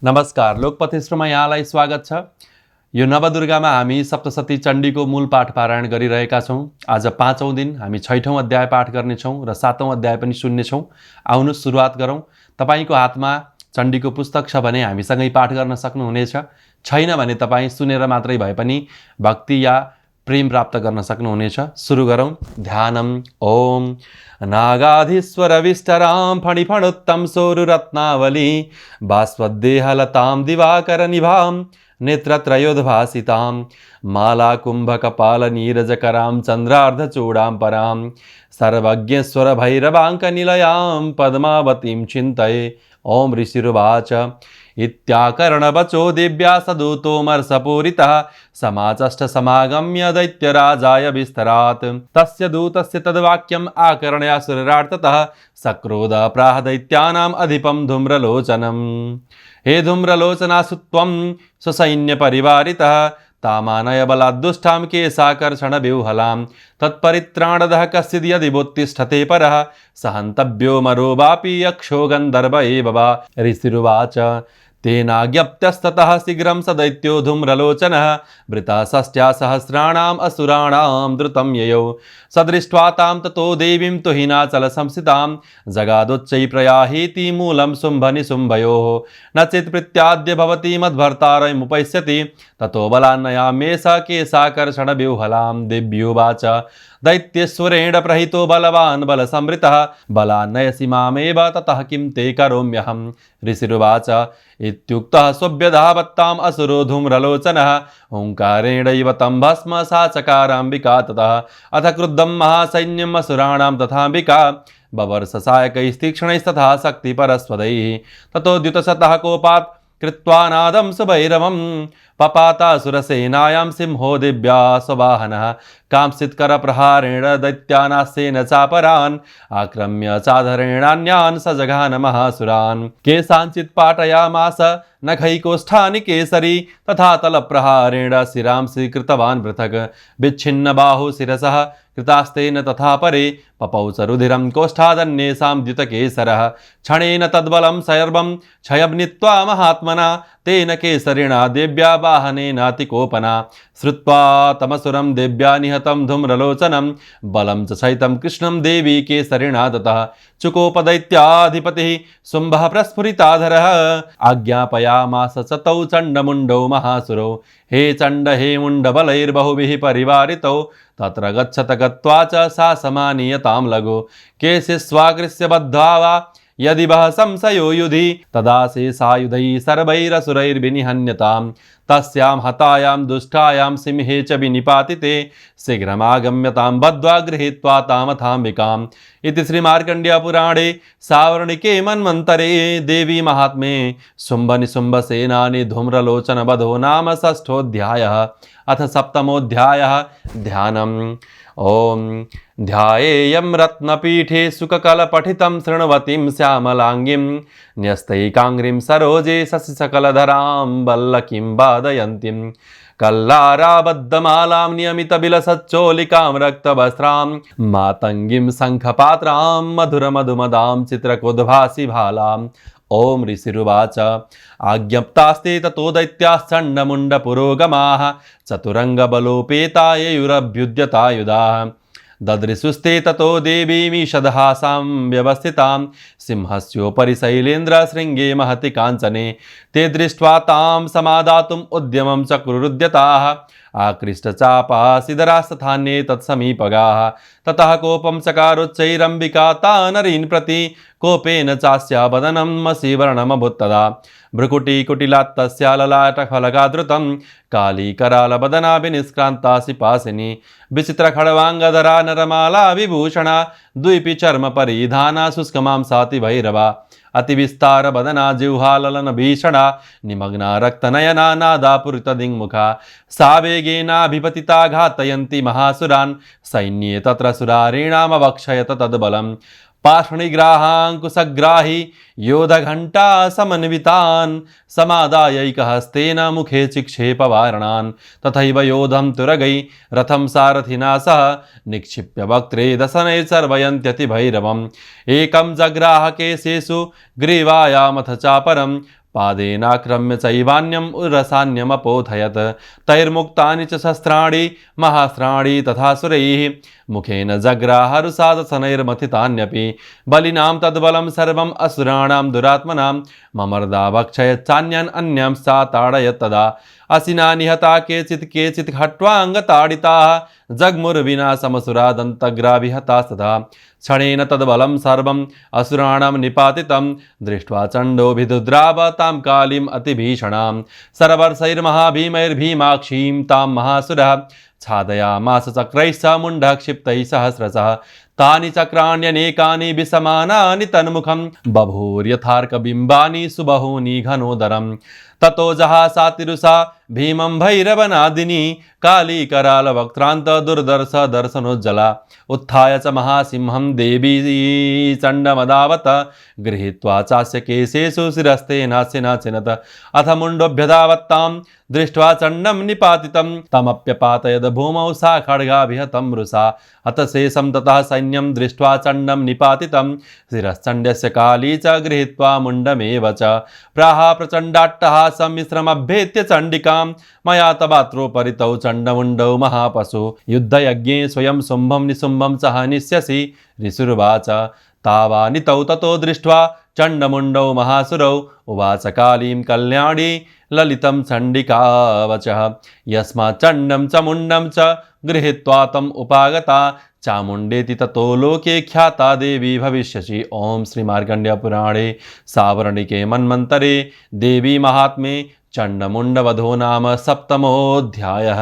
नमस्कार, लोकपथेश्वरमा यहाँलाई स्वागत छ। यो नवदुर्गामा हामी सप्तशती चण्डीको मूल पाठ पारायण गरिरहेका छौँ। आज 5औं दिन हामी 6ठौं अध्याय पाठ गर्नेछौँ र 7औं अध्याय पनि सुन्नेछौँ। आउनुहोस् सुरुवात गरौँ। तपाईको हातमा चण्डीको पुस्तक छ भने हामीसँगै पाठ गर्न सक्नुहुनेछ। छैन भने तपाईँ सुनेर मात्रै भए पनि भक्ति या प्रेम प्राप्त गर्न सक्नुहुनेछ। सुरु गरौँ। ध्यानम्। ओम नागाधीश्वरविष्टरां फणिफणोत्तम सोरुरत्नावली भास्वद्देहलतां दिवाकरनिभां नेत्रत्रयोद्भासितां मालाकुम्भकपालनीरजकरां चन्द्रार्धचूडां परां सर्वज्ञेश्वरभैरवाङ्कनिलयां पद्मावतीं चिन्तये। ओम ऋषिरुवाच इत्याकर्णवचो दिव्या सदूतोमर्षपूरितः समाचष्ट समागम्य दैत्यराजाय विस्तरात्। तस्य दूतस्य तद्वाक्यम् आकर्ण्यासुरार्ततः सक्रोध प्राह दैत्यानाम् अधिपं धूम्रलोचनम्। हे धूम्रलोचनासु त्वं स्वसैन्यपरिवारितः तामानय बलाद्दुष्टां केशाकर्षणव्यूहलां तत्परित्राणदः कश्चिद् यदि वोत्तिष्ठते परः सहन्तव्यो मरो वापि यक्षो गन्धर्व एव वा। ऋषिरुवाच तेनाज्ञप्त्यस्ततः शीघ्रं स दैत्यो धूम्रलोचनः वृता षष्ट्या सहस्राणाम् असुराणां द्रुतं ययौ। सदृष्ट्वा तां ततो देवीं तुहिनाचलसंस्थितां जगादुच्चैः प्रयाहीति मूलं शुम्भनिशुम्भयोः। न चेत् प्रीत्याद्य भवति मद्भर्तारमुपैष्यति ततो बलान्नयाम्ये स केशाकर्षणव्यूहलां। देव्युवाच दैत्येश्वरेण प्रहितो बलवान् बलसंवृतः बलान्नयसि मामेव ततः किं ते करोम्यहम्। ऋषिरुवाच इत्युक्तः स्वभ्यधावत्ताम् असुरो धूम्रलोचनः ओङ्कारेणैव तं भस्म सा चकाराम्बिका ततः अथ क्रुद्धं महासैन्यम् असुराणां तथाम्बिका बवर्षसायकैस्तीक्ष्णैस्तथा शक्तिपरस्वदैः। ततो द्युतशतः कोपात् कृत्वा नादं सुभैरवं पपातासुरसेनायां सिंहो दिव्या स्ववाहनः कांसित्करप्रहारेण दैत्यानास्येन चापरान् आक्रम्य चाधरेणान्यान् स जघान महासुरान्। केषाञ्चित् पाटयामास नखैकोष्ठानि केसरी तथा तलप्रहारेण शिरांसि कृतवान् पृथक् विच्छिन्न बाहु शिरसः कृतास्तेन तथा परे पपौ च रुधिरं कोष्ठादन्येषां द्युतकेसरः। क्षणेन तद्बलं सर्वं क्षयब्नीत्वा महात्मना तेन केसरिणा देव्या वाहनेनातिकोपना। श्रुत्वा तमसुरं देव्या निहतं धूम्रलोचनं बलं च सहितं कृष्णं देवी केसरिणा दत्तः। चुकोपदैत्याधिपतिः शुम्भः प्रस्फुरिताधरः आज्ञापयामास च तौ चण्डमुण्डौ महासुरौ। हे चण्ड हे मुण्डबलैर्बहुभिः परिवारितौ तत्र गच्छत गत्वा च सा समानीयतां लघु केशिस्वाकृष्य बद्ध्वा वा यदि वः संशयो युधि तदा शेषायुधैः सर्वैरसुरैर्विनिहन्यताम्। तस्यां हतायां दुष्टायां सिंहे च विनिपातिते शीघ्रमागम्यतां बद्ध्वा गृहीत्वा तामथाम्बिकाम्। इति श्रीमार्कण्डेयपुराणे सावर्णिके मन्वन्तरे देवी महात्म्ये शुम्भनिशुम्भसेनानि धूम्रलोचनवधो नाम षष्ठोऽध्यायः। अथ सप्तमोऽध्यायः। ध्यानम्। ओम ध्यायेयं रत्नपीठे सुककलपठितं शृण्वतीं श्यामलाङ्गीं न्यस्तैकाङ्ग्रीं सरोजे शशिसकलधरां वल्लकीं वादयन्तीं कल्लाराबद्धमालां नियमितबिलसच्चोलिकां रक्तवस्त्रां मातङ्गीं शङ्खपात्रां मधुरमधुमदां चित्रकोद्भासि भालाम्। ओम ऋषिरुवाच आज्ञप्तास्ते ततो दैत्याश्चण्डमुण्डपुरोगमाः चतुरङ्गबलोपेता ययुरभ्युद्यतायुधाः। ददृशुस्ते ततो देवीमीषदहासां व्यवस्थितां सिंहस्योपरि शैलेन्द्रशृङ्गे महति काञ्चने। ते दृष्ट्वा तां समादातुम् उद्यमं चक्रुरुद्यताः आकृष्टचापासिधरास्तथान्ये तत्समीपगाः। ततः कोपं चकारोच्चैरम्बिका तानरीन् प्रति कोपेन चास्या वदनं मसीवर्णमभूत्तदा भ्रुकुटीकुटिलात्तस्या ललाटफलकादृतं कालीकरालवदना विनिष्क्रान्तासि पासिनी विचित्रखड्वाङ्गधरा नरमाला विभूषणा द्वीपि चर्मपरिधाना शुष्कमांसाति भैरवा अतिविस्तारवदना जिह्वाललन भीषणा निमग्ना रक्तनयना नादापुरितदिङ्मुखा सा वेगेनाभिपतिता घातयन्ति महासुरान् सैन्ये तत्र सुरारीणामवक्षयत तद्बलम्। पाषणिग्राहाङ्कुशग्राही योधघण्टा समन्वितान् समादायैकहस्तेन मुखे चिक्षेपवारणान् तथैव योधं तुरगै रथं सारथिना सह निक्षिप्य वक्त्रे दशनैः सर्वयन्त्यति भैरवम् एकं जग्राह केशेषु ग्रीवायामथ चापरं पादेनाक्रम्य चैवान्यम् उरसान्यमपोथयत् तैर्मुक्तानि च शस्त्राणि महास्त्राणि तथासुरैः मुखेन जग्राहरुसादशनैर्मथितान्यपि बलिनां तद्बलं सर्वम् असुराणां दुरात्मनां ममर्दावक्षयच्चान्यान् अन्यांश्च ताडयत् तदा असिना निहता केचित् खट्वाङ्गताडिताः जग्मुर्विनाशमसुरा दन्तग्राभिहतास्तथा क्षणेन तद्बलं सर्वम् असुराणां निपातितं दृष्ट्वा चण्डोऽभिदुद्राव तां कालीम् अतिभीषणां सर्वर्षैर्महाभीमैर्भीमाक्षीं तां महासुरः छादयामास चक्रैश्च मुण्डः क्षिप्तैः सहस्रशः तानि चक्राण्यनेकानि विसमानानि तन्मुखं बभूर्यथार्कबिम्बानि सुबहूनि घनोदरम् ततो जहासातिरुषा भीमं भैरवनादिनी काली करालवक्त्रान्त दुर्दर्श दर्शनोज्ज्वला उत्थाय च महासिंहं देवी चण्डमदावत गृहीत्वा चास्य केशेषु शिरस्तेनास्यनाचिनत अथ मुण्डोऽभ्यधावत्तां दृष्ट्वा चण्डं निपातितं तमप्यपातयद भूमौ सा खड्गाभिहतं रुषा अथ शेषं ततः सैन्यं दृष्ट्वा चण्डं निपातितं शिरश्चण्डस्य काली च गृहीत्वा मुण्डमेव च प्राह प्रचण्डाट्टहासमिश्रमभ्येत्य चण्डिकां मया तवात्रोपरितौ चण्डमुण्डौ महापशु युद्धयज्ञे स्वयं शुम्भं निशुम्भं च हनिष्यसि ऋषिरुवाच तावानितौ ततो दृष्ट्वा चण्डमुण्डौ महासुरौ उवाच कालीं कल्याणी ललितं चण्डिकावचः यस्मात् चण्डं च मुण्डं च गृहीत्वा तम् उपागता चामुण्डेति ततो लोके ख्याता देवी भविष्यसि। ओं श्री मार्कण्डेय पुराणे सावर्णिके मन्वन्तरे देवी महात्म्ये चण्डमुण्डवधो नाम 7मोऽध्यायः।